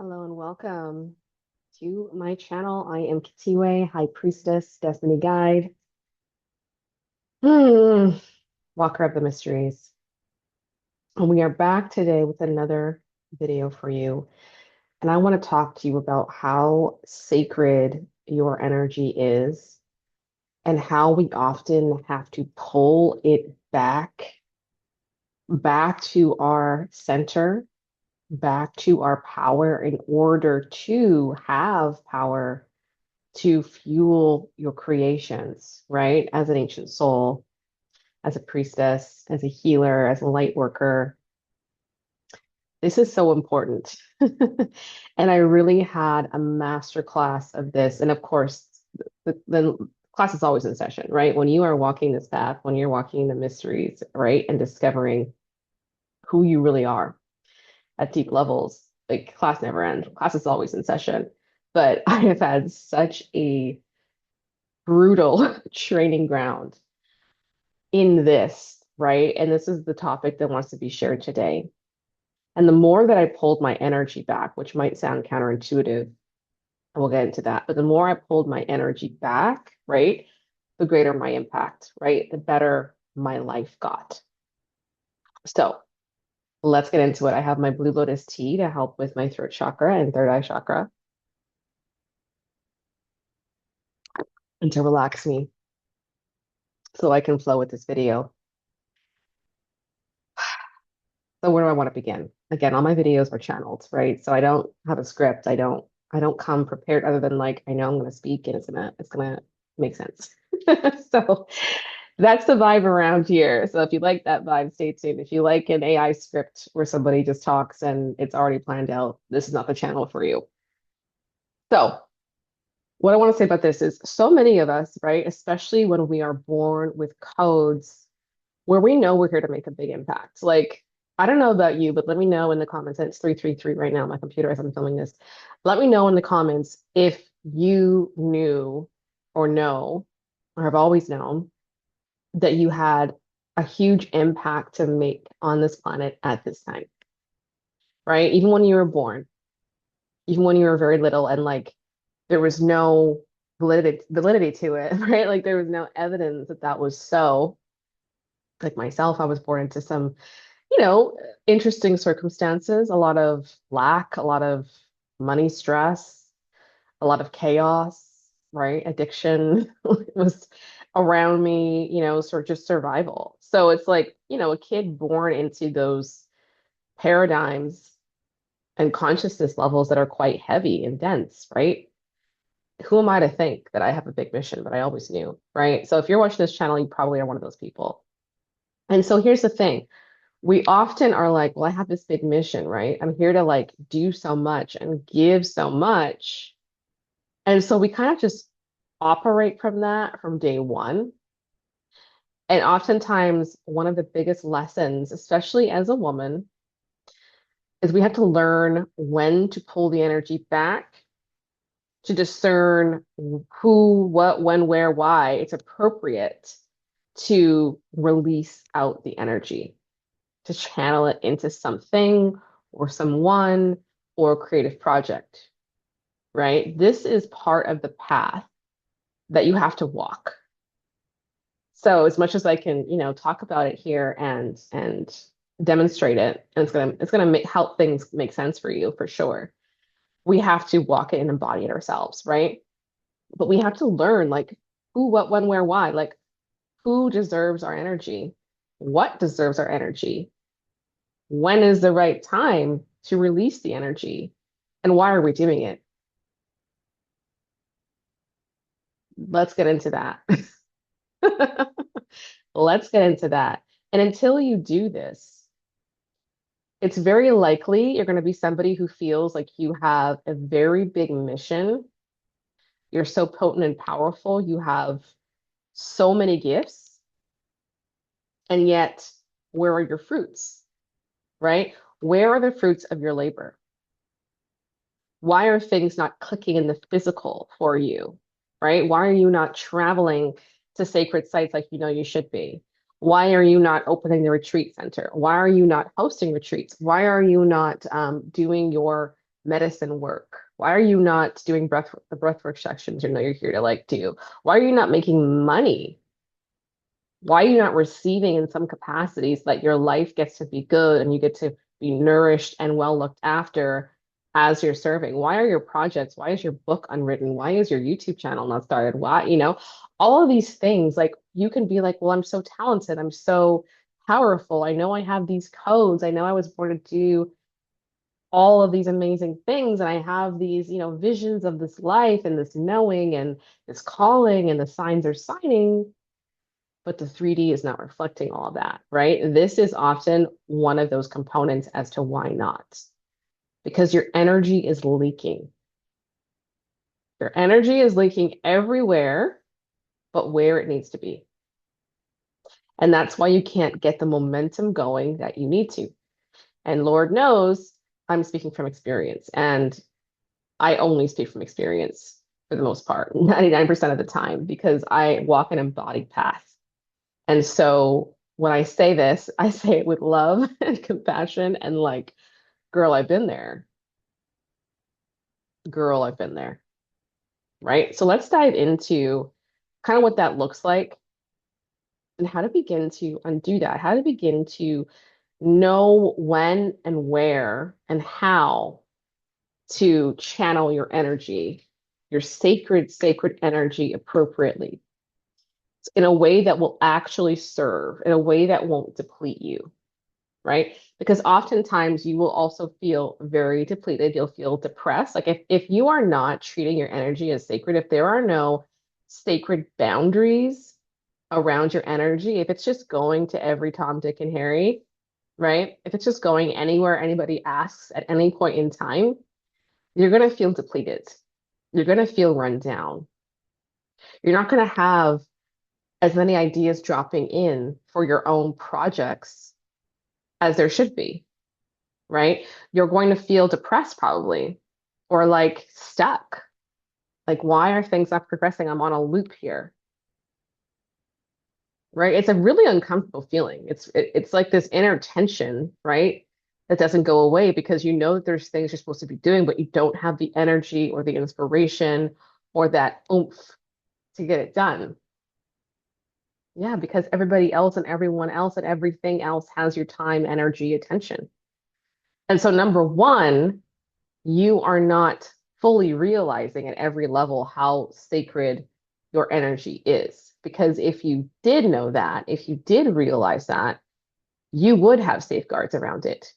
Hello and welcome to my channel. I am Katiwe, High Priestess, Destiny Guide, hmm, Walker of the Mysteries. And we are back today with another video for you. And I want to talk to you about how sacred your energy is and how we often have to pull it back to our center, back to our power in order to have power to fuel your creations, right? As an ancient soul, as a priestess, as a healer, as a light worker. This is so important. And I really had a master class of this. And of course, the class is always in session, right? When you are walking this path, when you're walking the mysteries, right? And discovering who you really are at deep levels, like class never ends. Class is always in session. But I have had such a brutal training ground in this, right? And this is the topic that wants to be shared today. And the more that I pulled my energy back, which might sound counterintuitive, and we'll get into that, but the more I pulled my energy back, right, the greater my impact, right? The better my life got. So let's get into it. I have my Blue Lotus tea to help with my throat chakra and third eye chakra and to relax me so I can flow with this video. So where do I want to begin? Again, all my videos are channeled, right? So I don't have a script. I don't come prepared other than like I know I'm gonna speak and it's gonna make sense. So that's the vibe around here. So if you like that vibe, stay tuned. If you like an AI script where somebody just talks and it's already planned out, this is not the channel for you. So what I want to say about this is so many of us, right, especially when we are born with codes where we know we're here to make a big impact. Like, I don't know about you, but let me know in the comments. And it's 333 right now on my computer as I'm filming this. Let me know in the comments if you knew or know or have always known that you had a huge impact to make on this planet at this time, right? Even when you were born, even when you were very little and like there was no validity to it, right? Like there was no evidence that that was so. Like myself, I was born into some interesting circumstances, a lot of lack, a lot of money stress, a lot of chaos, right? Addiction was around me, sort of just survival. So it's like, a kid born into those paradigms and consciousness levels that are quite heavy and dense, right? Who am I to think that I have a big mission, but I always knew, right? So if you're watching this channel, you probably are one of those people. And so here's the thing. We often are like, well, I have this big mission, right? I'm here to like do so much and give so much. And so we kind of just operate from that from day one. And oftentimes, one of the biggest lessons, especially as a woman, is we have to learn when to pull the energy back to discern who, what, when, where, why it's appropriate to release out the energy, to channel it into something or someone or a creative project, right? This is part of the path that you have to walk. So as much as I can, talk about it here and demonstrate it, and it's gonna help things make sense for you for sure. We have to walk it and embody it ourselves, right? But we have to learn like who, what, when, where, why, like who deserves our energy, what deserves our energy, when is the right time to release the energy, and why are we doing it? Let's get into that. Let's get into that. And until you do this, it's very likely you're going to be somebody who feels like you have a very big mission. You're so potent and powerful. You have so many gifts. And yet, where are your fruits, right? Where are the fruits of your labor? Why are things not clicking in the physical for you, right? Why are you not traveling to sacred sites like you know you should be? Why are you not opening the retreat center? Why are you not hosting retreats? Why are you not doing your medicine work? Why are you not doing the breathwork sections you know you're here to like do? Why are you not making money? Why are you not receiving in some capacities that your life gets to be good and you get to be nourished and well looked after as you're serving? Why are your projects? Why is your book unwritten? Why is your YouTube channel not started? Why, all of these things, like you can be like, well, I'm so talented. I'm so powerful. I know I have these codes. I know I was born to do all of these amazing things and I have these, visions of this life and this knowing and this calling and the signs are signing, but the 3D is not reflecting all of that, right? This is often one of those components as to why not. Because your energy is leaking. Your energy is leaking everywhere but where it needs to be. And that's why you can't get the momentum going that you need to. And Lord knows I'm speaking from experience. And I only speak from experience for the most part, 99% of the time, because I walk an embodied path. And so when I say this, I say it with love and compassion and like, girl, I've been there. Girl, I've been there. Right. So let's dive into kind of what that looks like and how to begin to undo that, how to begin to know when and where and how to channel your energy, your sacred energy appropriately in a way that will actually serve, in a way that won't deplete you, right? Because oftentimes you will also feel very depleted. You'll feel depressed. Like if you are not treating your energy as sacred, if there are no sacred boundaries around your energy, if it's just going to every Tom, Dick, and Harry, right? If it's just going anywhere anybody asks at any point in time, you're going to feel depleted. You're going to feel run down. You're not going to have as many ideas dropping in for your own projects as there should be, right? You're going to feel depressed probably or like stuck. Like, why are things not progressing? I'm on a loop here, right? It's a really uncomfortable feeling. It's like this inner tension, right? That doesn't go away because you know that there's things you're supposed to be doing, but you don't have the energy or the inspiration or that oomph to get it done. Yeah, because everybody else and everyone else and everything else has your time, energy, attention. And so, number one, you are not fully realizing at every level how sacred your energy is. Because if you did know that, if you did realize that, you would have safeguards around it,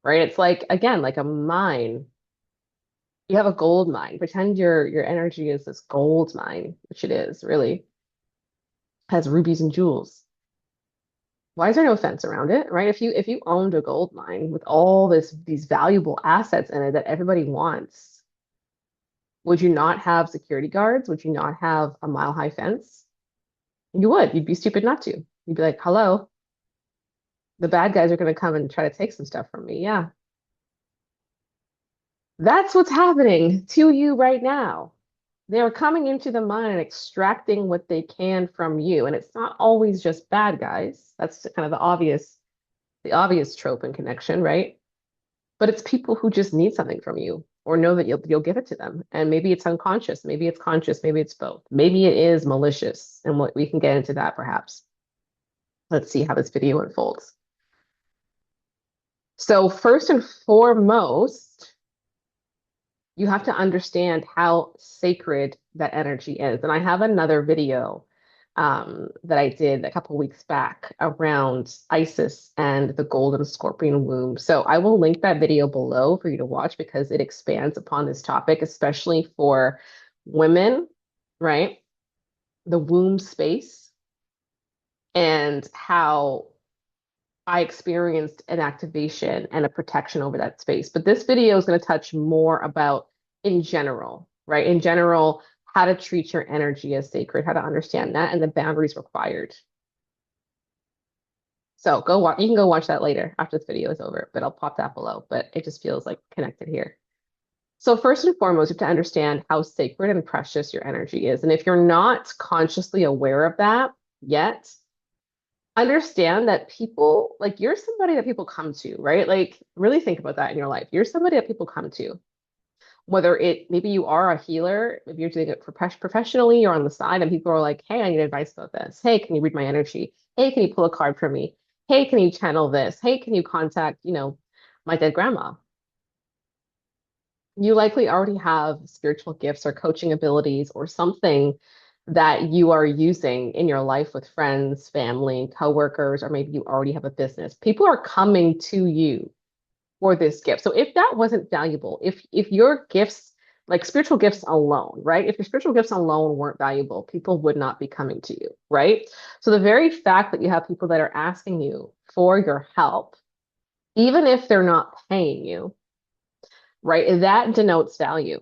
right? It's like, again, like a mine. You have a gold mine. Pretend your energy is this gold mine, which it is, really, has rubies and jewels. Why is there no fence around it, right? If you owned a gold mine with all these valuable assets in it that everybody wants, would you not have security guards? Would you not have a mile-high fence? You would. You'd be stupid not to. You'd be like, hello, the bad guys are going to come and try to take some stuff from me. Yeah. That's what's happening to you right now. They're coming into the mine and extracting what they can from you. And it's not always just bad guys. That's kind of the obvious trope and connection, right? But it's people who just need something from you or know that you'll give it to them. And maybe it's unconscious, maybe it's conscious, maybe it's both. Maybe it is malicious, and we can get into that perhaps. Let's see how this video unfolds. So first and foremost, you have to understand how sacred that energy is. And I have another video that I did a couple weeks back around Isis and the golden scorpion womb. So I will link that video below for you to watch because it expands upon this topic, especially for women, right? The womb space and how I experienced an activation and a protection over that space. But this video is going to touch more about in general, right? In general, how to treat your energy as sacred, how to understand that, and the boundaries required. So go watch, you can go watch that later after this video is over, but I'll pop that below. But it just feels like connected here. So first and foremost, you have to understand how sacred and precious your energy is. And if you're not consciously aware of that yet, understand that people, like you're somebody that people come to, right? Like really think about that in your life. You're somebody that people come to. whether it maybe you are a healer, maybe you're doing it professionally or on the side, and people are like, hey, I need advice about this. Hey, can you read my energy? Hey, can you pull a card for me? Hey, can you channel this? Hey, can you contact, my dead grandma? You likely already have spiritual gifts or coaching abilities or something that you are using in your life with friends, family, coworkers, or maybe you already have a business. People are coming to you for this gift. So if that wasn't valuable, if your gifts, like spiritual gifts alone, right? If your spiritual gifts alone weren't valuable, people would not be coming to you, right? So the very fact that you have people that are asking you for your help, even if they're not paying you, right? That denotes value.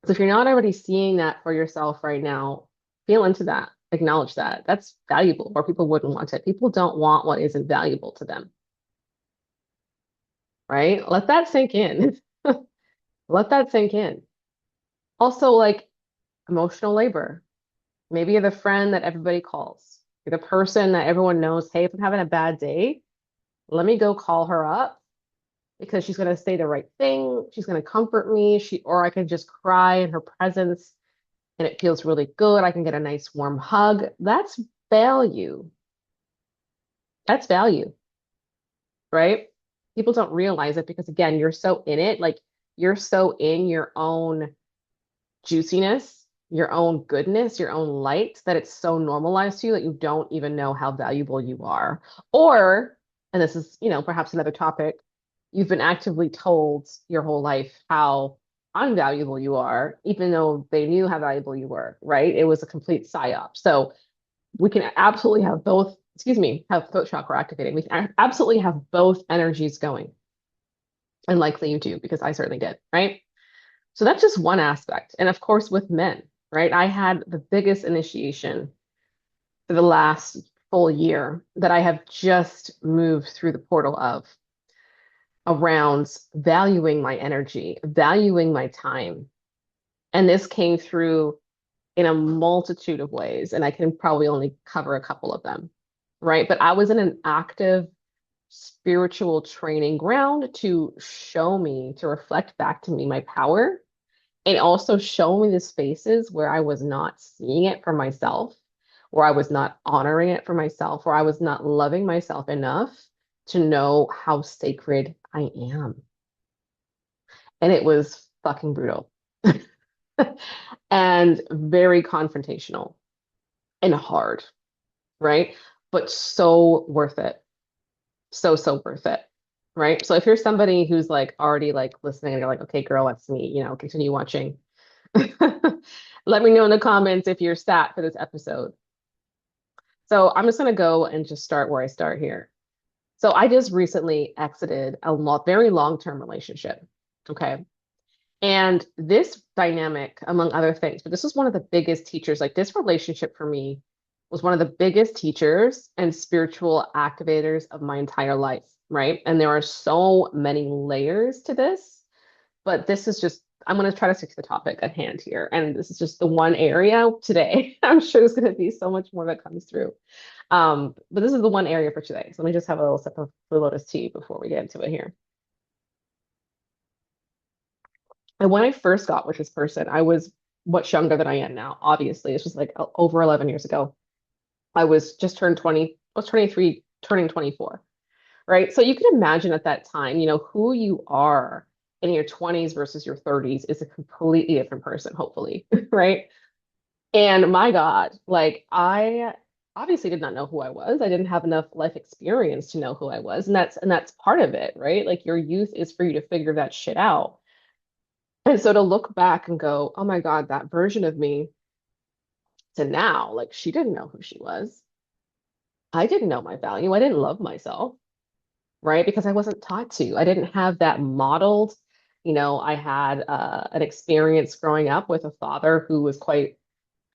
So if you're not already seeing that for yourself right now, feel into that, acknowledge that. That's valuable, or people wouldn't want it. People don't want what isn't valuable to them, right? Let that sink in. Let that sink in. Also, like emotional labor. Maybe you're the friend that everybody calls. You're the person that everyone knows, hey, if I'm having a bad day, let me go call her up because she's going to say the right thing. She's going to comfort me. Or I can just cry in her presence and it feels really good. I can get a nice warm hug. That's value. That's value, right? People don't realize it because again, you're so in it, like you're so in your own juiciness, your own goodness, your own light that it's so normalized to you that you don't even know how valuable you are. Or, and this is, perhaps another topic, you've been actively told your whole life how unvaluable you are, even though they knew how valuable you were, right? It was a complete psyop. So we can absolutely have both, excuse me, have throat chakra activating. We can absolutely have both energies going. And likely you do, because I certainly did, right? So that's just one aspect. And of course, with men, right? I had the biggest initiation for the last full year that I have just moved through the portal of around valuing my energy, valuing my time. And this came through in a multitude of ways, and I can probably only cover a couple of them, right? But I was in an active spiritual training ground to show me, to reflect back to me my power and also show me the spaces where I was not seeing it for myself, where I was not honoring it for myself, where I was not loving myself enough to know how sacred I am. And it was fucking brutal and very confrontational and hard, right? But so worth it. So, so worth it. Right. So if you're somebody who's like already like listening and you're like, okay, girl, that's me, continue watching. Let me know in the comments if you're sat for this episode. So I'm just going to go and just start where I start here. So I just recently exited a very long-term relationship. Okay. And this dynamic, among other things, but this was one of the biggest teachers. Like this relationship for me was one of the biggest teachers and spiritual activators of my entire life. Right. And there are so many layers to this, but this is just, I'm going to try to stick to the topic at hand here. And this is just the one area today. I'm sure there's going to be so much more that comes through. But this is the one area for today. So let me just have a little sip of Blue Lotus tea before we get into it here. And when I first got with this person, I was much younger than I am now. Obviously, this was like over 11 years ago. I was just turned 20, I was 23, turning 24, right? So you can imagine at that time, who you are in your 20s versus your 30s is a completely different person, hopefully, right? And my God, like I obviously did not know who I was. I didn't have enough life experience to know who I was. And that's part of it, right? Like your youth is for you to figure that shit out. And so to look back and go, oh my God, that version of me to now, like she didn't know who she was. I didn't know my value. I didn't love myself, right? Because I wasn't taught to. I didn't have that modeled. I had an experience growing up with a father who was quite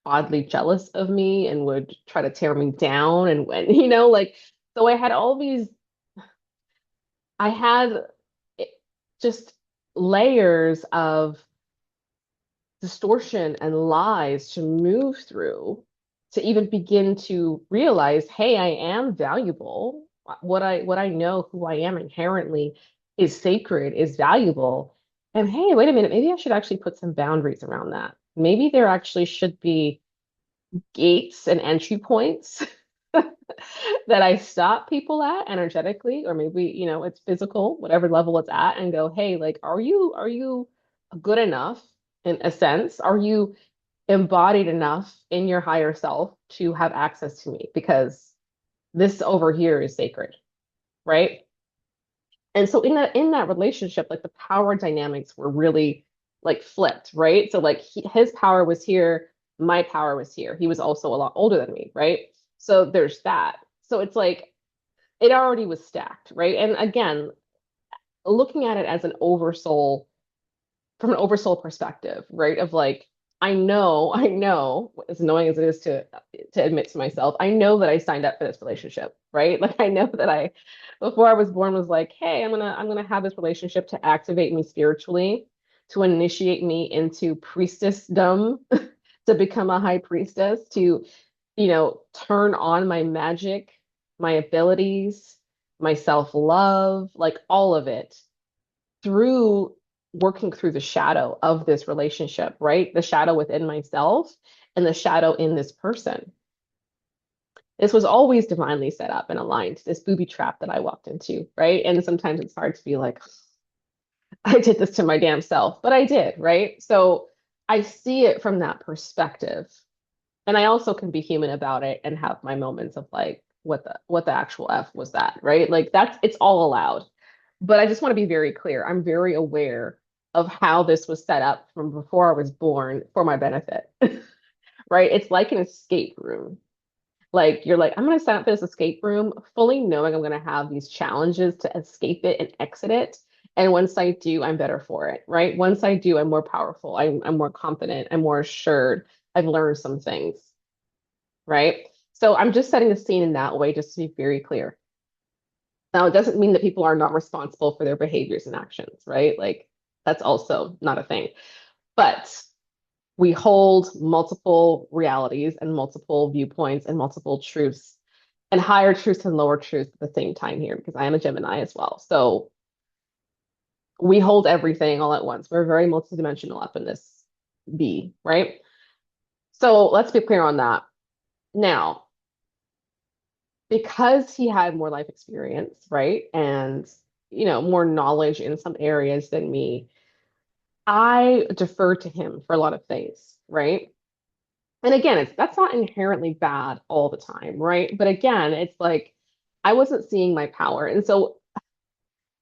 oddly jealous of me and would try to tear me down. And when, like, so I had just layers of distortion and lies to move through to even begin to realize, hey, I am valuable. What I know who I am inherently is sacred, is valuable. And hey, wait a minute, maybe I should actually put some boundaries around that. Maybe there actually should be gates and entry points that I stop people at energetically, or maybe, it's physical, whatever level it's at, and go, hey, like, are you good enough in a sense? Are you embodied enough in your higher self to have access to me? Because this over here is sacred, right? And so in that relationship, like the power dynamics were really like flipped, right? So like his power was here, my power was here. He was also a lot older than me, right? So there's that. So it's like it already was stacked, right? And again, looking at it as an oversoul from an oversoul perspective, right? Of like, I know, as annoying as it is to admit to myself, I know that I signed up for this relationship, right? Like I know that I, before I was born, was like, hey, I'm gonna have this relationship to activate me spiritually, to initiate me into priestessdom, to become a high priestess, to, turn on my magic, my abilities, my self-love, like all of it through working through the shadow of this relationship, right? The shadow within myself and the shadow in this person. This was always divinely set up and aligned, this booby trap that I walked into, right? And sometimes it's hard to be like, I did this to my damn self, but I did, right? So I see it from that perspective. And I also can be human about it and have my moments of like, what the actual F was that, right? Like that's it's all allowed. But I just want to be very clear. I'm very aware of how this was set up from before I was born for my benefit, right? It's like an escape room. Like you're like, I'm going to sign up for this escape room, fully knowing I'm going to have these challenges to escape it and exit it. And once I do, I'm better for it, right? Once I do, I'm more powerful. I'm more confident. I'm more assured. I've learned some things, right? So I'm just setting the scene in that way, just to be very clear. Now, it doesn't mean that people are not responsible for their behaviors and actions, right? Like that's also not a thing. But we hold multiple realities and multiple viewpoints and multiple truths and higher truths and lower truths at the same time here because I am a Gemini as well. So we hold everything all at once. We're very multidimensional up in this B, right? So let's be clear on that. Now, because he had more life experience, right? And, more knowledge in some areas than me, I defer to him for a lot of things, right? And again, that's not inherently bad all the time, right? But again, it's like I wasn't seeing my power. And so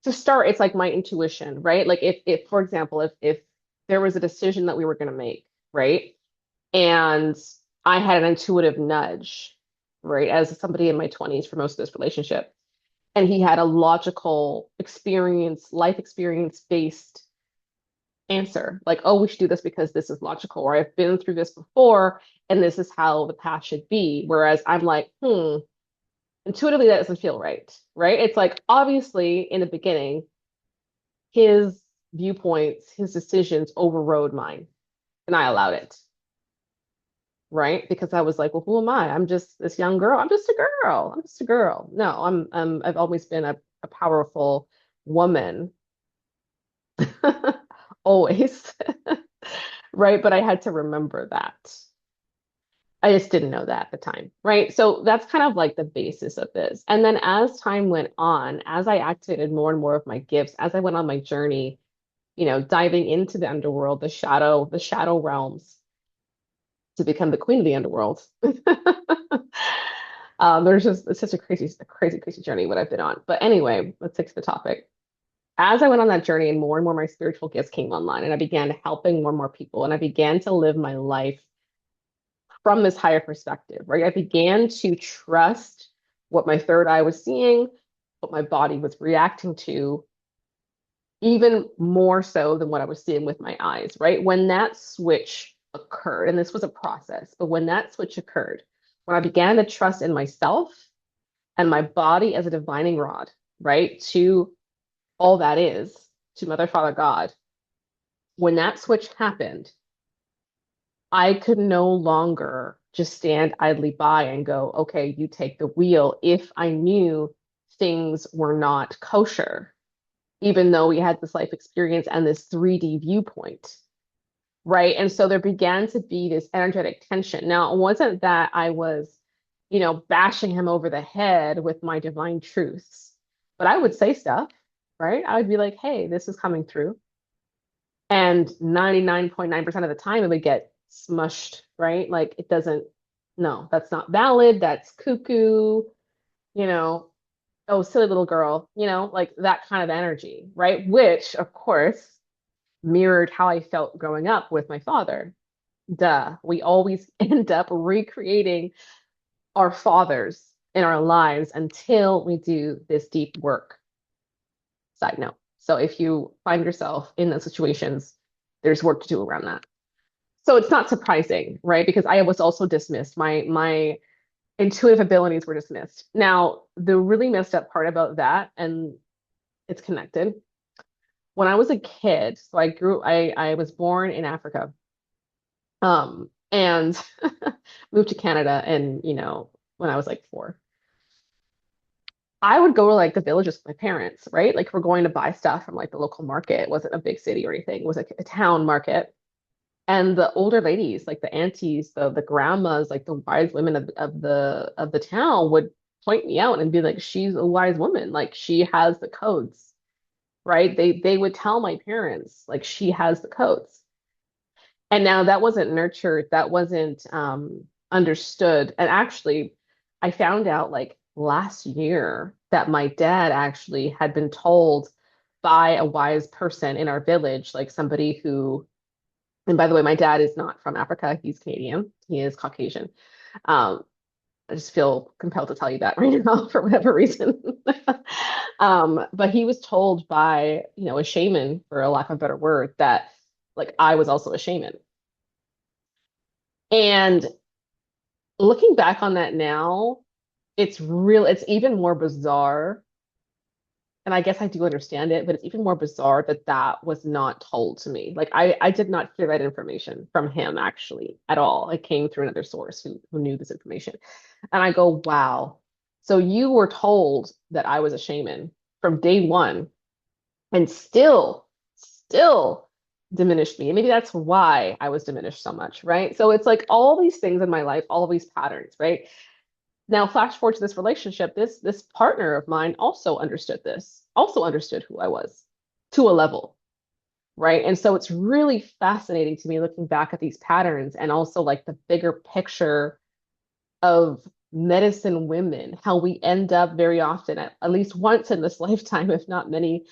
to start, it's like my intuition, right? Like if for example, if there was a decision that we were going to make, right? And I had an intuitive nudge, right? As somebody in my 20s for most of this relationship, and he had a logical experience, life experience based answer, like, oh, we should do this because this is logical, or I've been through this before and this is how the path should be. Whereas I'm like, intuitively that doesn't feel right, right? It's like obviously in the beginning, his viewpoints, his decisions overrode mine, and I allowed it, right? Because I was like, well, who am I? I'm just this young girl. I'm just a girl. I'm just a girl. No, I've always been a powerful woman, always, right? But I had to remember that. I just didn't know that at the time, right? So that's kind of like the basis of this. And then as time went on, as I activated more and more of my gifts, as I went on my journey, diving into the underworld, the shadow realms to become the queen of the underworld. It's such a crazy journey what I've been on. But anyway, let's stick to the topic. As I went on that journey and more my spiritual gifts came online, and I began helping more and more people, and I began to live my life from this higher perspective, right? I began to trust what my third eye was seeing, what my body was reacting to, even more so than what I was seeing with my eyes, right? When that switch occurred, and this was a process, but when that switch occurred, when I began to trust in myself and my body as a divining rod, right, to all that is, to Mother, Father, God, when that switch happened, I could no longer just stand idly by and go, okay, you take the wheel if I knew things were not kosher, even though we had this life experience and this 3D viewpoint, right? And so there began to be this energetic tension. Now, it wasn't that I was, bashing him over the head with my divine truths, but I would say stuff, right? I would be like, hey, this is coming through. And 99.9% of the time, it would get smushed, right? Like it doesn't, no, that's not valid. That's cuckoo, you know, oh, silly little girl, like that kind of energy, right? Which, of course, mirrored how I felt growing up with my father. Duh, we always end up recreating our fathers in our lives until we do this deep work. Side note. So if you find yourself in those situations, there's work to do around that. So it's not surprising, right? Because I was also dismissed. My intuitive abilities were dismissed. Now, the really messed up part about that, and it's connected. When I was a kid, so I was born in Africa, and moved to Canada, and when I was like 4. I would go to like the villages with my parents, right? Like we're going to buy stuff from like the local market. It wasn't a big city or anything. It was like a town market. And the older ladies, like the aunties, the grandmas, like the wise women of the town would point me out and be like, she's a wise woman. Like she has the codes, right? They would tell my parents, like she has the codes. And now that wasn't nurtured, that wasn't understood. And actually, I found out like last year that my dad actually had been told by a wise person in our village, like somebody who, and by the way, my dad is not from Africa, he's Canadian, he is Caucasian. Um, I just feel compelled to tell you that right now for whatever reason. But he was told by, a shaman, for a lack of a better word, that like I was also a shaman. And looking back on that now, it's even more bizarre. And I guess I do understand it, but it's even more bizarre that that was not told to me. Like I did not hear that information from him actually at all. It came through another source who knew this information. And I go, wow. So you were told that I was a shaman from day one and still diminished me. And maybe that's why I was diminished so much, right? So it's like all these things in my life, all these patterns, right? Now, flash forward to this relationship, this partner of mine also understood this, also understood who I was to a level, right? And so it's really fascinating to me looking back at these patterns and also like the bigger picture of medicine women, how we end up very often, at least once in this lifetime, if not many,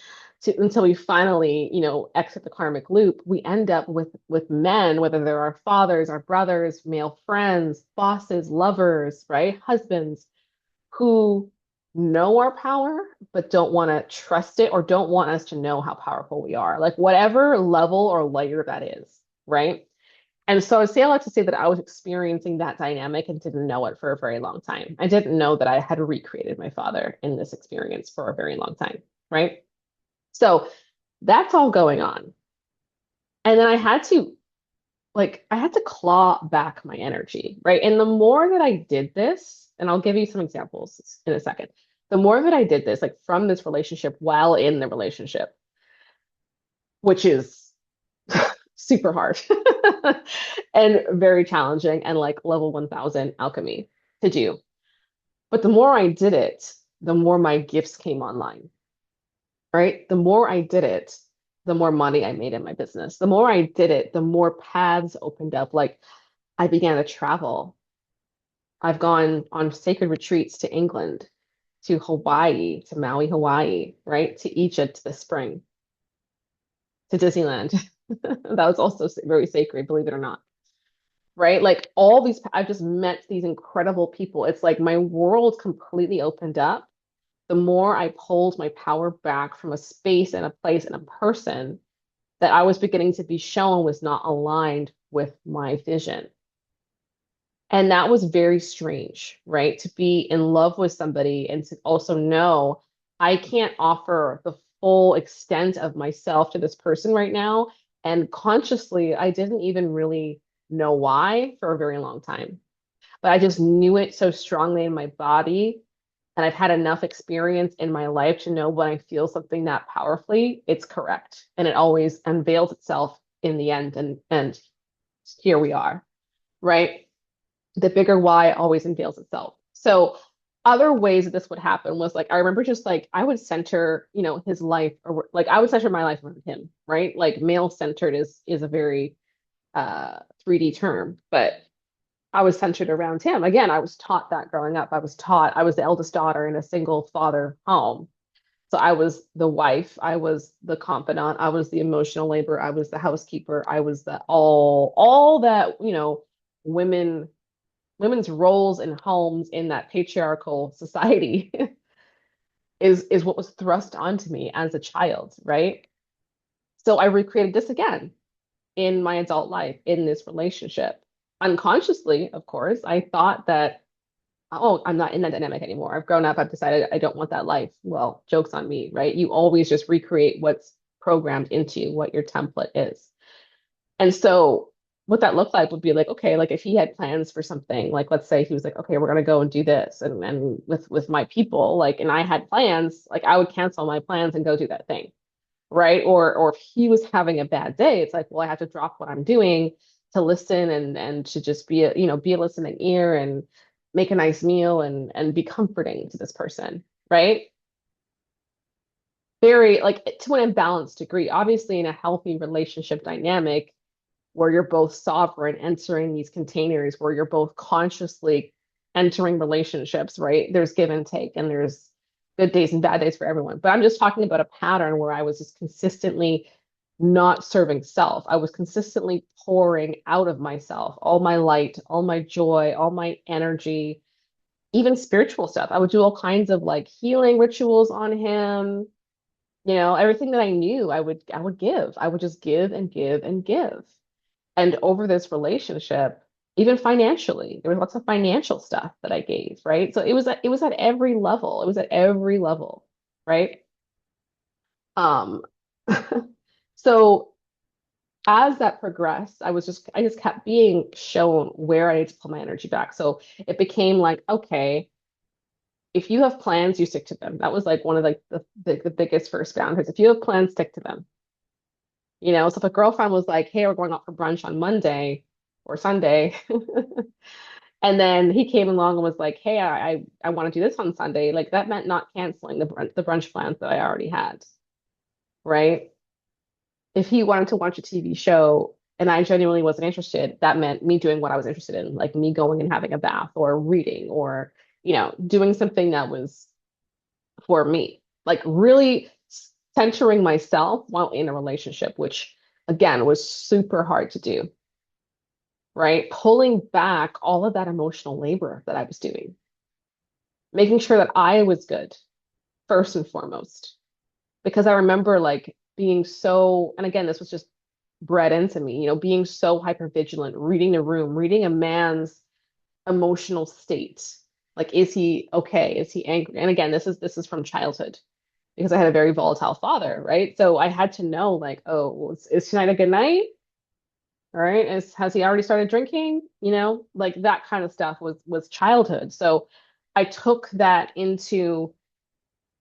until we finally, exit the karmic loop, we end up with men, whether they're our fathers, our brothers, male friends, bosses, lovers, right? Husbands, who know our power, but don't want to trust it or don't want us to know how powerful we are, like whatever level or layer that is, right? And so I say a lot to say that I was experiencing that dynamic and didn't know it for a very long time. I didn't know that I had recreated my father in this experience for a very long time, right? So that's all going on. And then I had to claw back my energy, right? And the more that I did this, and I'll give you some examples in a second, the more that I did this, like from this relationship while in the relationship, which is super hard and very challenging and like level 1000 alchemy to do. But the more I did it, the more my gifts came online, right? The more I did it, the more money I made in my business. The more I did it, the more paths opened up. Like I began to travel. I've gone on sacred retreats to England, to Hawaii, to Maui, Hawaii, right? To Egypt this spring, to Disneyland. That was also very sacred, believe it or not. Right? Like all these, I've just met these incredible people. It's like my world completely opened up. The more I pulled my power back from a space and a place and a person that I was beginning to be shown was not aligned with my vision. And that was very strange, right? To be in love with somebody and to also know I can't offer the full extent of myself to this person right now. And consciously, I didn't even really know why for a very long time. But I just knew it so strongly in my body And I've had enough experience in my life to know when I feel something that powerfully, it's correct. And it always unveils itself in the end. And here we are, right? The bigger why always unveils itself. So other ways that this would happen was like I remember just like I would center, his life, or like I would center my life around him, right? Like male centered is a very 3D term, but I was centered around him. Again, I was taught that growing up. I was the eldest daughter in a single father home. So I was the wife, I was the confidant, I was the emotional labor, I was the housekeeper, I was the all that, women women's roles in homes in that patriarchal society is what was thrust onto me as a child, right? So I recreated this again in my adult life in this relationship. Unconsciously, of course, I thought that, oh, I'm not in that dynamic anymore. I've grown up, I've decided I don't want that life. Well, joke's on me, right? You always just recreate what's programmed into you, what your template is. And so what that looked like would be like, okay, like if he had plans for something, like let's say he was like, okay, we're gonna go and do this, and with my people, like, and I had plans, like I would cancel my plans and go do that thing, right? Or if he was having a bad day, it's like, well, I have to drop what I'm doing to listen and to just be a, be a listening ear and make a nice meal and be comforting to this person, right? Very like to an imbalanced degree. Obviously, in a healthy relationship dynamic where you're both sovereign entering these containers, where you're both consciously entering relationships, right? There's give and take, and there's good days and bad days for everyone. But I'm just talking about a pattern where I was just consistently not serving self. I was consistently pouring out of myself all my light, all my joy, all my energy, even spiritual stuff. I would do all kinds of like healing rituals on him. Everything that I knew, I would give. I would just give and give and give. And over this relationship, even financially, there was lots of financial stuff that I gave, right? So it was at every level. It was at every level, right? Um, so as that progressed, I just kept being shown where I need to pull my energy back. So it became like, okay, if you have plans, you stick to them. That was like one of like the biggest first boundaries. If you have plans, stick to them. So if a girlfriend was like, hey, we're going out for brunch on Monday or Sunday, and then he came along and was like, hey, I want to do this on Sunday, like that meant not canceling the brunch plans that I already had, right? If he wanted to watch a TV show and I genuinely wasn't interested, that meant me doing what I was interested in, like me going and having a bath or reading or, doing something that was for me, like really centering myself while in a relationship, which again was super hard to do, right? Pulling back all of that emotional labor that I was doing, making sure that I was good first and foremost. Because I remember like being so, and again, this was just bred into me, being so hyper vigilant, reading the room, reading a man's emotional state. Like, is he okay? Is he angry? And again, this is from childhood because I had a very volatile father, right? So I had to know, like, oh, is tonight a good night? All right. Has he already started drinking? Like that kind of stuff was childhood. So I took that into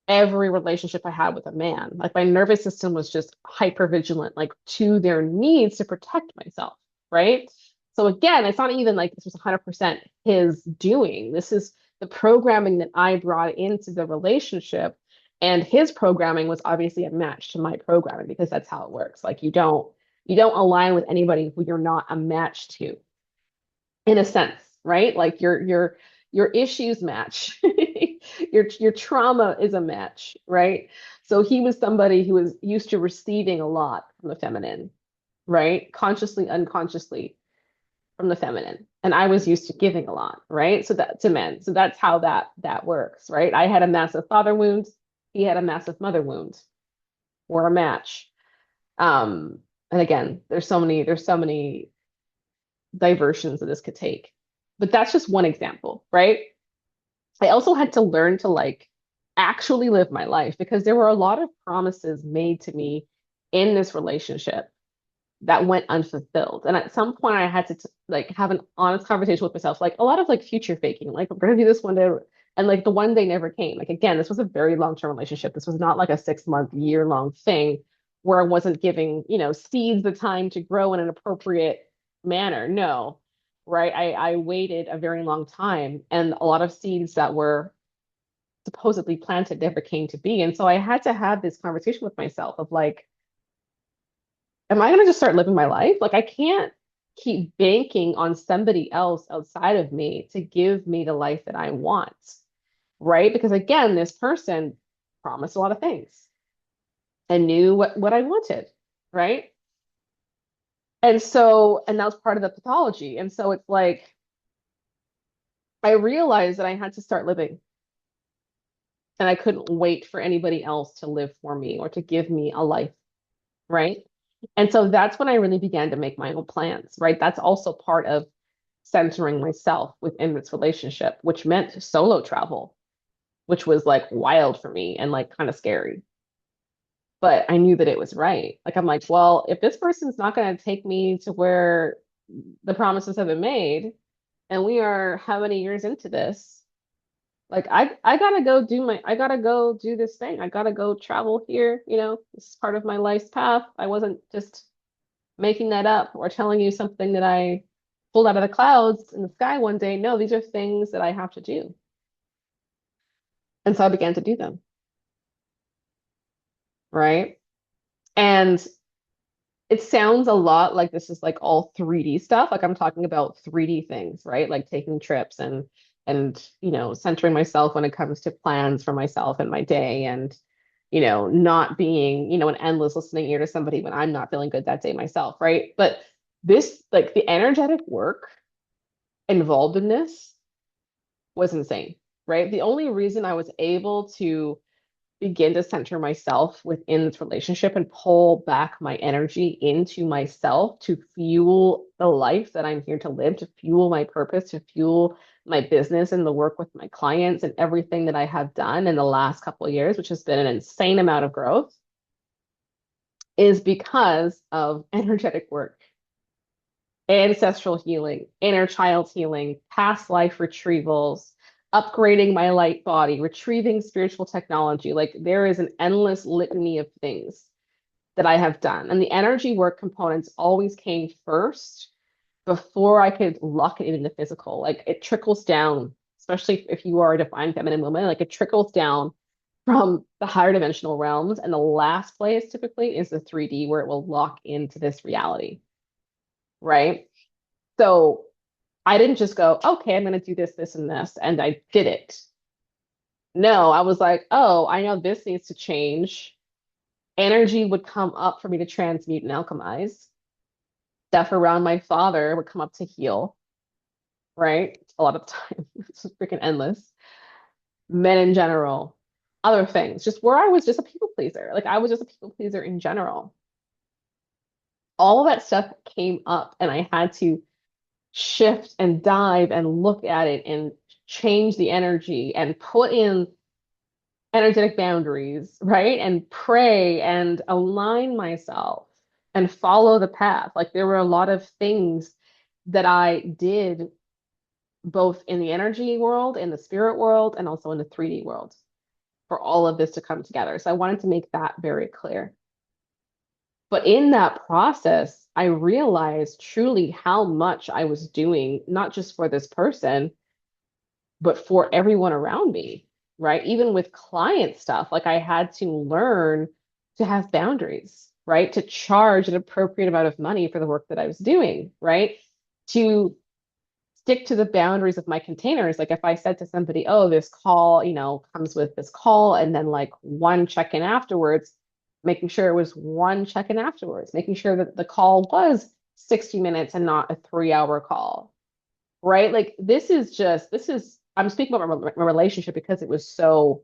every relationship I had with a man. Like my nervous system was just hyper vigilant, like to their needs to protect myself, right? So again, it's not even like this was 100% his doing. This is the programming that I brought into the relationship. And his programming was obviously a match to my programming because that's how it works. Like you don't align with anybody who you're not a match to, in a sense, right? Like your issues match. Your trauma is a match, right? So he was somebody who was used to receiving a lot from the feminine, right? Consciously, unconsciously from the feminine. And I was used to giving a lot, right? So that to men. So that's how that works, right? I had a massive father wound, he had a massive mother wound. We're a match. And again, there's so many diversions that this could take. But that's just one example, right? I also had to learn to like actually live my life because there were a lot of promises made to me in this relationship that went unfulfilled. And at some point I had to like have an honest conversation with myself, like a lot of like future faking, like we're gonna do this one day, And like the one day never came. Like again, this was a very long-term relationship. This was not like a 6 month, year-long thing where I wasn't giving, seeds the time to grow in an appropriate manner. No, right? I waited a very long time, and a lot of seeds that were supposedly planted never came to be. And so I had to have this conversation with myself of like, am I going to just start living my life? Like, I can't keep banking on somebody else outside of me to give me the life that I want, right? Because again, this person promised a lot of things and knew what I wanted, right? And so, and that was part of the pathology. And so it's like, I realized that I had to start living, and I couldn't wait for anybody else to live for me or to give me a life, right? And so that's when I really began to make my own plans, right? That's also part of centering myself within this relationship, which meant solo travel, which was like wild for me and like kind of scary. But I knew that it was right. Like, I'm like, well, if this person's not going to take me to where the promises have been made, and we are how many years into this, like I gotta go I gotta go do this thing. I gotta go travel here, this is part of my life's path. I wasn't just making that up or telling you something that I pulled out of the clouds in the sky one day. No, these are things that I have to do. And so I began to do them, right? And it sounds a lot like this is like all 3D stuff. Like I'm talking about 3D things, right? Like taking trips and centering myself when it comes to plans for myself and my day, and not being, an endless listening ear to somebody when I'm not feeling good that day myself, right? But this, like the energetic work involved in this was insane, right? The only reason I was able to begin to center myself within this relationship and pull back my energy into myself to fuel the life that I'm here to live, to fuel my purpose, to fuel my business and the work with my clients and everything that I have done in the last couple of years, which has been an insane amount of growth, is because of energetic work, ancestral healing, inner child healing, past life retrievals, upgrading my light body, retrieving spiritual technology. Like there is an endless litany of things that I have done. And the energy work components always came first before I could lock it into the physical. Like it trickles down, especially if you are a divine feminine woman, like it trickles down from the higher dimensional realms. And the last place typically is the 3D where it will lock into this reality, right? So I didn't just go, okay, I'm going to do this, this, and this, and I did it. No, I was like, oh, I know this needs to change. Energy would come up for me to transmute and alchemize. Stuff around my father would come up to heal, right? A lot of the time. It's just freaking endless. Men in general, other things, just where I was just a people pleaser. Like I was just a people pleaser in general. All of that stuff came up, and I had to shift and dive and look at it and change the energy and put in energetic boundaries, right? And pray and align myself and follow the path. Like there were a lot of things that I did both in the energy world, in the spirit world, and also in the 3D world for all of this to come together. So I wanted to make that very clear. But in that process, I realized truly how much I was doing, not just for this person, but for everyone around me, right? Even with client stuff, like I had to learn to have boundaries, right? To charge an appropriate amount of money for the work that I was doing, right? To stick to the boundaries of my containers. Like if I said to somebody, oh, this call, comes with this call and then like one check-in afterwards, making sure it was one check-in afterwards, making sure that the call was 60 minutes and not a 3-hour call, right? Like I'm speaking about my relationship because it was so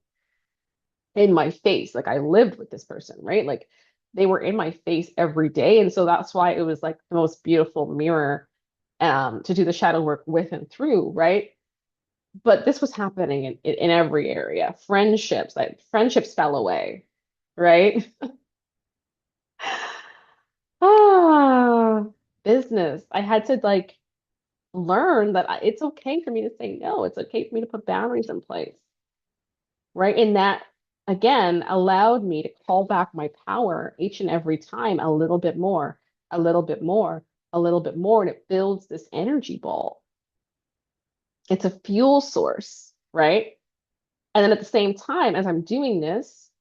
in my face. Like I lived with this person, right? Like they were in my face every day. And so that's why it was like the most beautiful mirror to do the shadow work with and through, right? But this was happening in every area. Friendships fell away, right? Ah, business. I had to like learn that it's okay for me to say no. It's okay for me to put boundaries in place, right? And that, again, allowed me to call back my power each and every time a little bit more, a little bit more, a little bit more. And it builds this energy ball. It's a fuel source, right? And then at the same time, as I'm doing this,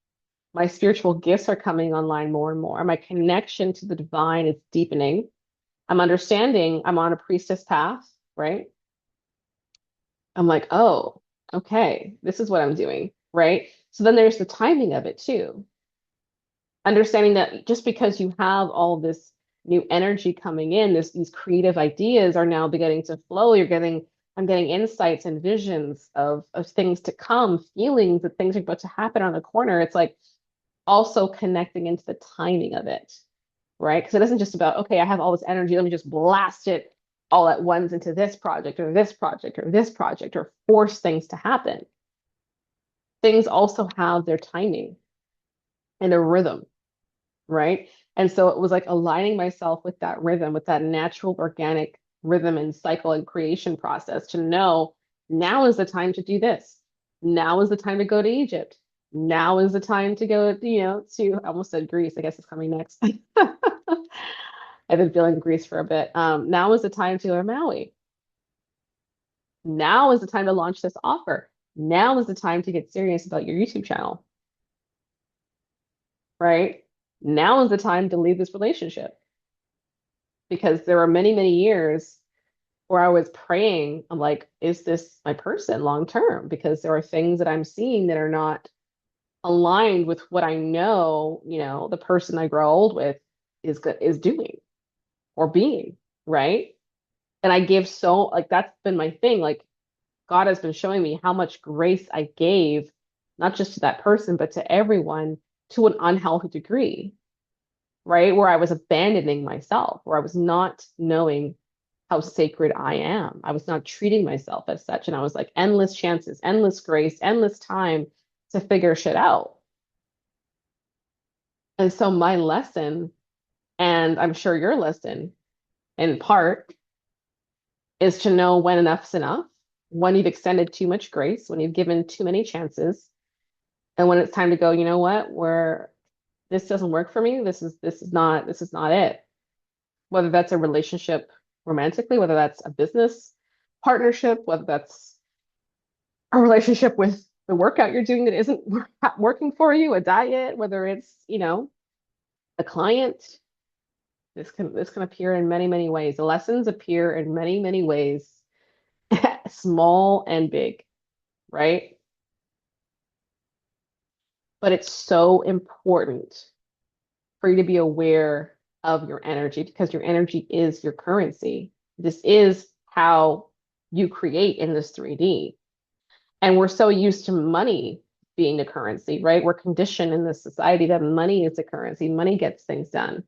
my spiritual gifts are coming online more and more. My connection to the divine is deepening. I'm understanding I'm on a priestess path, right? I'm like, oh, okay, this is what I'm doing, right? So then there's the timing of it too. Understanding that just because you have all this new energy coming in, these creative ideas are now beginning to flow. I'm getting insights and visions of things to come, feelings that things are about to happen on the corner. It's like also connecting into the timing of it, right? Because it isn't just about, okay, I have all this energy, let me just blast it all at once into this project or this project or this project or force things to happen. Things also have their timing and a rhythm, right? And so it was like aligning myself with that rhythm, with that natural organic rhythm and cycle and creation process to know now is the time to do this. Now is the time to go to Egypt. Now is the time to go, to, I almost said Greece, I guess it's coming next. I've been feeling Greece for a bit. Now is the time to go to Maui. Now is the time to launch this offer. Now is the time to get serious about your YouTube channel, right? Now is the time to leave this relationship because there were many, many years where I was praying, I'm like, is this my person long term? Because there are things that I'm seeing that are not aligned with what I know, the person I grow old with is doing or being, right? And I give so like that's been my thing. Like God has been showing me how much grace I gave, not just to that person, but to everyone to an unhealthy degree, right? Where I was abandoning myself, where I was not knowing how sacred I am. I was not treating myself as such. And I was like, endless chances, endless grace, endless time to figure shit out. And so my lesson, and I'm sure your lesson in part, is to know when enough's enough, when you've extended too much grace, when you've given too many chances, and when it's time to go, you know what, where this doesn't work for me, this is not it. Whether that's a relationship romantically, whether that's a business partnership, whether that's a relationship with the workout you're doing that isn't working for you, a diet, whether it's, a client, this can appear in many, many ways. The lessons appear in many, many ways, small and big, right? But it's so important for you to be aware of your energy because your energy is your currency. This is how you create in this 3D. And we're so used to money being the currency, right? We're conditioned in this society that money is the currency, money gets things done.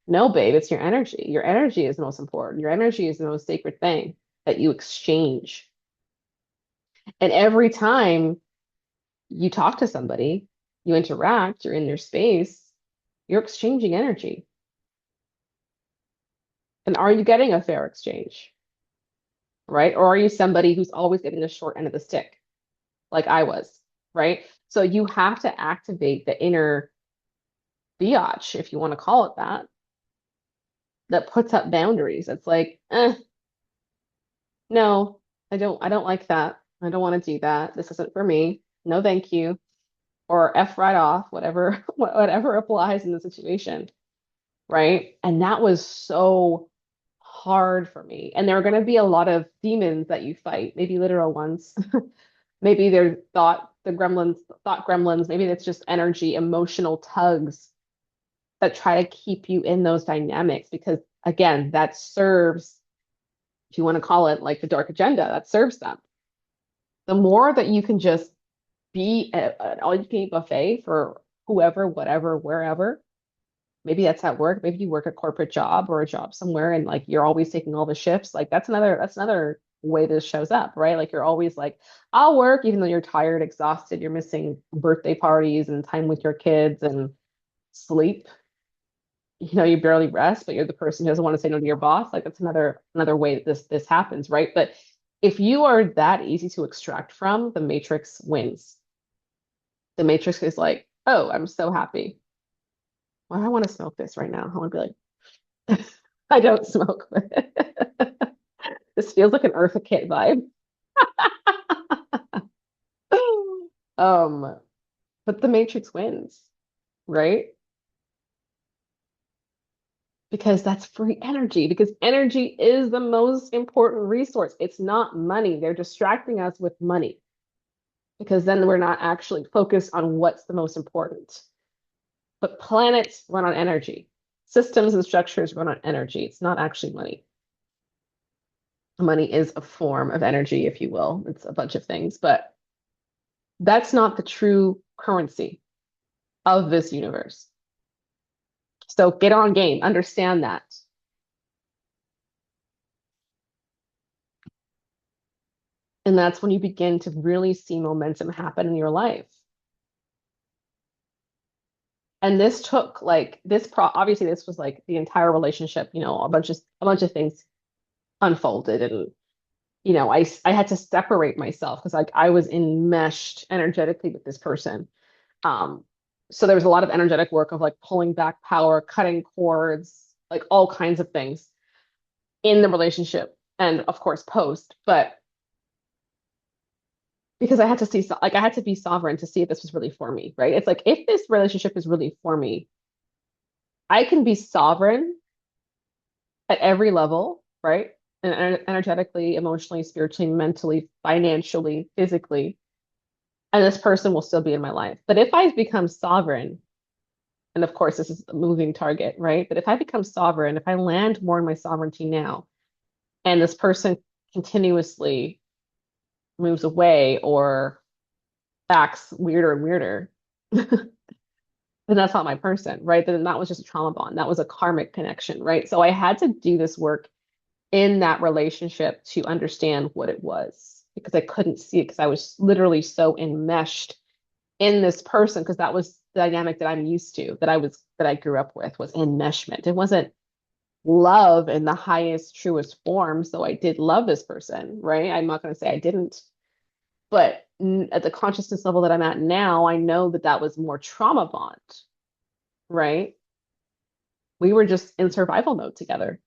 No, babe, it's your energy. Your energy is the most important. Your energy is the most sacred thing that you exchange. And every time you talk to somebody, you interact, you're in their space, you're exchanging energy. And are you getting a fair exchange? Right? Or are you somebody who's always getting the short end of the stick, like I was, right? So you have to activate the inner biatch, if you want to call it that, that puts up boundaries. It's like, no, I don't like that. I don't want to do that. This isn't for me. No, thank you. Or F right off, whatever, whatever applies in the situation, right? And that was so hard for me. And there are going to be a lot of demons that you fight, maybe literal ones. Maybe they're thought gremlins, maybe it's just energy, emotional tugs that try to keep you in those dynamics because again, that serves, if you want to call it like the dark agenda, that serves them. The more that you can just be an all-you-can-eat buffet for whoever, whatever, wherever. Maybe that's at work. Maybe you work a corporate job or a job somewhere and like you're always taking all the shifts. Like that's another way this shows up, right? Like you're always like, I'll work even though you're tired, exhausted, you're missing birthday parties and time with your kids and sleep. you barely rest, but you're the person who doesn't want to say no to your boss. Like that's another way that this happens, right? But if you are that easy to extract from, the matrix wins. The matrix is like, oh, I'm so happy. Why do I want to smoke this right now? I want to be like, I don't smoke, but this feels like an Eartha Kitt vibe. Um, but the matrix wins, right? Because that's free energy, because energy is the most important resource. It's not money. They're distracting us with money because then we're not actually focused on what's the most important. But planets run on energy. Systems and structures run on energy. It's not actually money. Money is a form of energy, if you will. It's a bunch of things, but that's not the true currency of this universe. So get on game, understand that. And that's when you begin to really see momentum happen in your life. And this took like obviously this was like the entire relationship, a bunch of things unfolded, and I had to separate myself because like I was enmeshed energetically with this person. Um, so there was a lot of energetic work of like pulling back power, cutting cords, like all kinds of things in the relationship, and of course post. But because I had to see, like I had to be sovereign to see if this was really for me, right? It's like if this relationship is really for me, I can be sovereign at every level, right? And energetically, emotionally, spiritually, mentally, financially, physically, and this person will still be in my life. But if I become sovereign, and of course, this is a moving target, right? But if I become sovereign, if I land more in my sovereignty now, and this person continuously moves away or acts weirder and weirder, then that's not my person, right? Then that was just a trauma bond. That was a karmic connection, right? So I had to do this work in that relationship to understand what it was because I couldn't see it because I was literally so enmeshed in this person because that was the dynamic that I'm used to, that I grew up with was enmeshment. It wasn't love in the highest, truest form. So I did love this person, right? I'm not going to say I didn't, but at the consciousness level that I'm at now, I know that that was more trauma bond, right? We were just in survival mode together.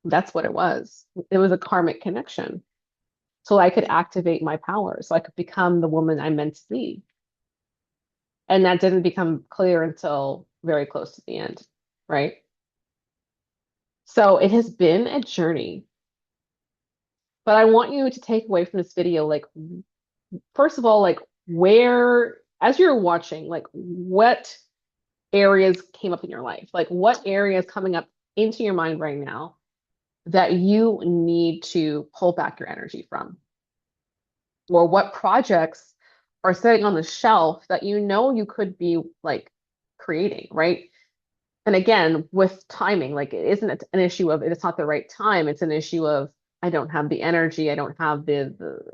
That's what it was. It was a karmic connection. So I could activate my power, so I could become the woman I meant to be. And that didn't become clear until very close to the end, right? So it has been a journey, but I want you to take away from this video, like, first of all, like, where, as you're watching, like, what areas came up in your life? Like, what areas coming up into your mind right now that you need to pull back your energy from? Or what projects are sitting on the shelf that you could be like creating, right? And again, with timing, like it isn't an issue of it's not the right time. It's an issue of I don't have the energy. I don't have the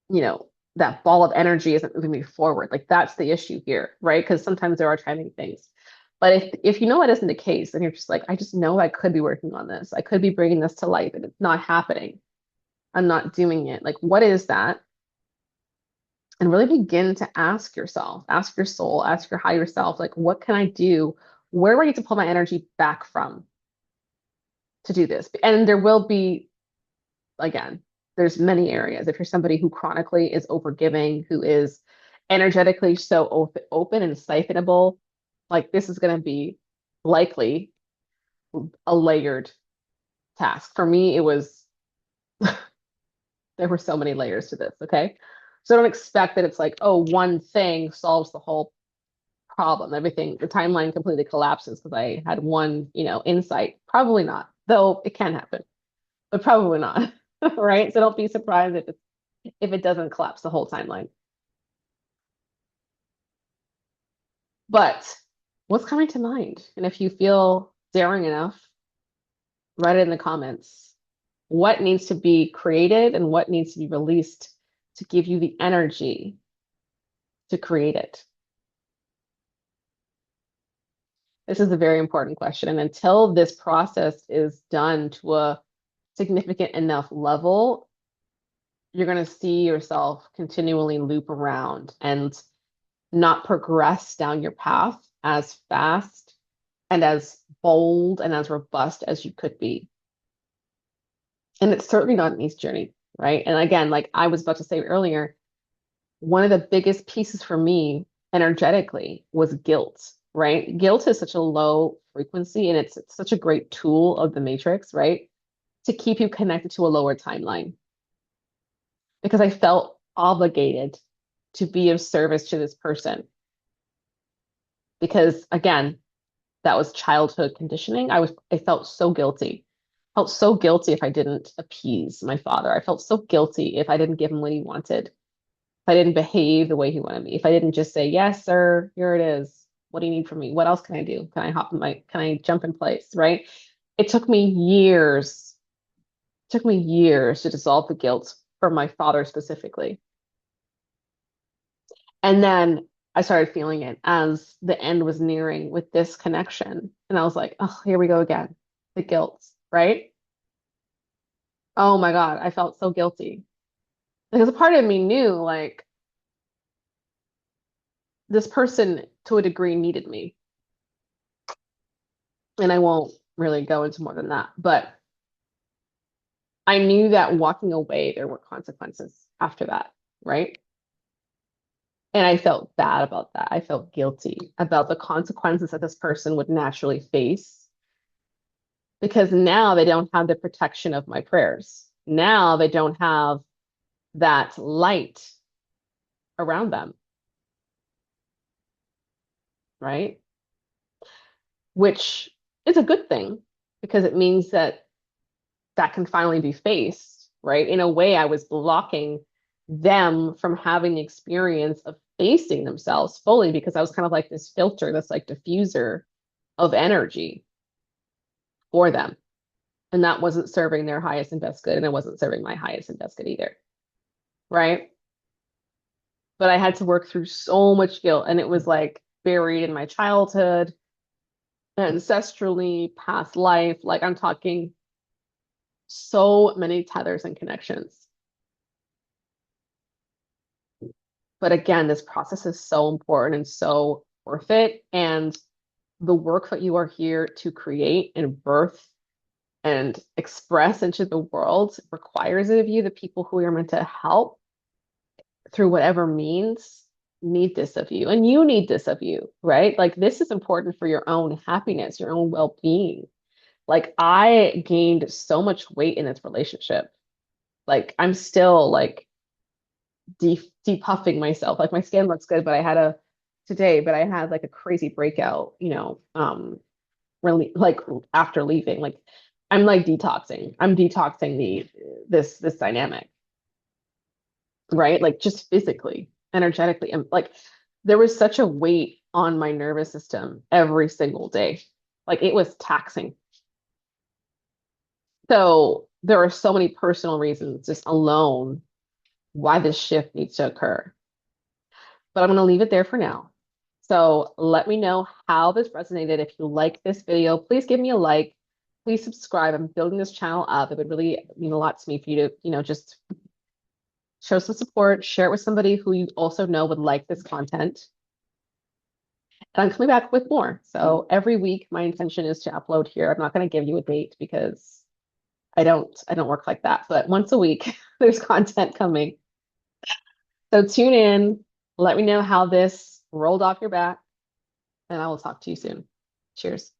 you know that ball of energy isn't moving me forward. Like that's the issue here, right? Because sometimes there are timing things. But if you know that isn't the case, then you're just like, I just know I could be working on this. I could be bringing this to life, and it's not happening. I'm not doing it. Like, what is that? And really begin to ask yourself, ask your soul, ask your higher self, like, what can I do? Where do I need to pull my energy back from to do this? And there will be, again, there's many areas. If you're somebody who chronically is overgiving, who is energetically so open and siphonable, like this is going to be likely a layered task. For me, it was, there were so many layers to this. Okay. So don't expect that it's like, oh, one thing solves the whole problem. Everything, the timeline completely collapses because I had one, insight. Probably not, though it can happen, but probably not. Right? So don't be surprised if it doesn't collapse the whole timeline. But what's coming to mind? And if you feel daring enough, write it in the comments. What needs to be created and what needs to be released to give you the energy to create it? This is a very important question. And until this process is done to a significant enough level, you're going to see yourself continually loop around and not progress down your path as fast and as bold and as robust as you could be. And it's certainly not an easy journey, right? And again, like I was about to say earlier, one of the biggest pieces for me energetically was guilt, right? Guilt is such a low frequency and it's such a great tool of the matrix, right? To keep you connected to a lower timeline because I felt obligated to be of service to this person. Because again, that was childhood conditioning. I felt so guilty. Felt so guilty if I didn't appease my father. I felt so guilty if I didn't give him what he wanted. If I didn't behave the way he wanted me. If I didn't just say, "Yes, sir, here it is. What do you need from me? What else can I do? Can I jump in place?" Right? It took me years. It took me years to dissolve the guilt from my father specifically. And then I started feeling it as the end was nearing with this connection. And I was like, oh, here we go again. The guilt, right? Oh my God, I felt so guilty. Because a part of me knew like this person to a degree needed me. And I won't really go into more than that. But I knew that walking away, there were consequences after that, right? And I felt bad about that. I felt guilty about the consequences that this person would naturally face because now they don't have the protection of my prayers. Now they don't have that light around them, right? Which is a good thing because it means that that can finally be faced, right? In a way, I was blocking them from having the experience of facing themselves fully because I was kind of like this filter, this like diffuser of energy for them. And that wasn't serving their highest and best good. And it wasn't serving my highest and best good either. Right. But I had to work through so much guilt. And it was like buried in my childhood, ancestrally, past life. Like I'm talking so many tethers and connections. But again, this process is so important and so worth it. And the work that you are here to create and birth and express into the world requires it of you. The people who you're meant to help through whatever means need this of you, and you need this of you, right? Like this is important for your own happiness, your own well-being. Like I gained so much weight in this relationship. Like I'm still like depuffing myself. Like my skin looks good, but I had like a crazy breakout, really like after leaving. Like I'm like detoxing. I'm detoxing this dynamic, right? Like just physically, energetically. And like there was such a weight on my nervous system every single day. Like it was taxing. So there are so many personal reasons just alone why this shift needs to occur. But I'm going to leave it there for now. So let me know how this resonated. If you like this video, please give me a like. Please subscribe. I'm building this channel up. It would really mean a lot to me for you to, just show some support, share it with somebody who you also know would like this content. And I'm coming back with more. So every week, my intention is to upload here. I'm not going to give you a date because I don't work like that. But once a week, there's content coming. So tune in. Let me know how this rolled off your back, and I will talk to you soon. Cheers.